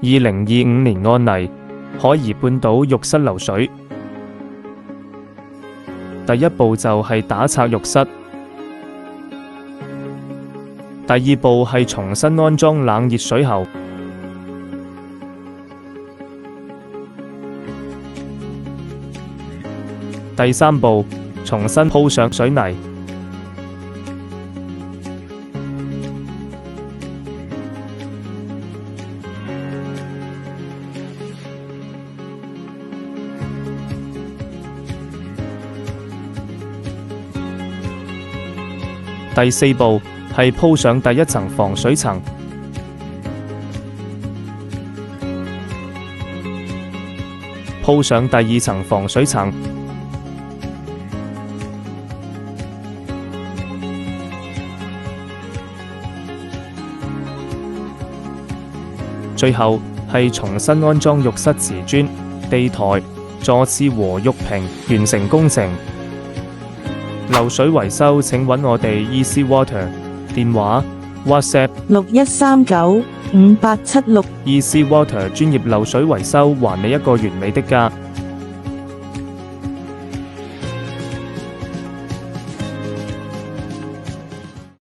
2025年案例：海怡半島浴室漏水。第一步就係打拆浴室，第二步係重新安裝冷熱水喉，第三步重新鋪上水泥。第四步係鋪上第一層防水層，鋪上第二層防水層，最後係重新安裝浴室瓷磚、地台、座廁和浴屏，完成工程。漏水維修請揾我哋 Easy Water， 電話 WhatsApp 61395876。 Easy Water 專業漏水維修，還你一個完美的家。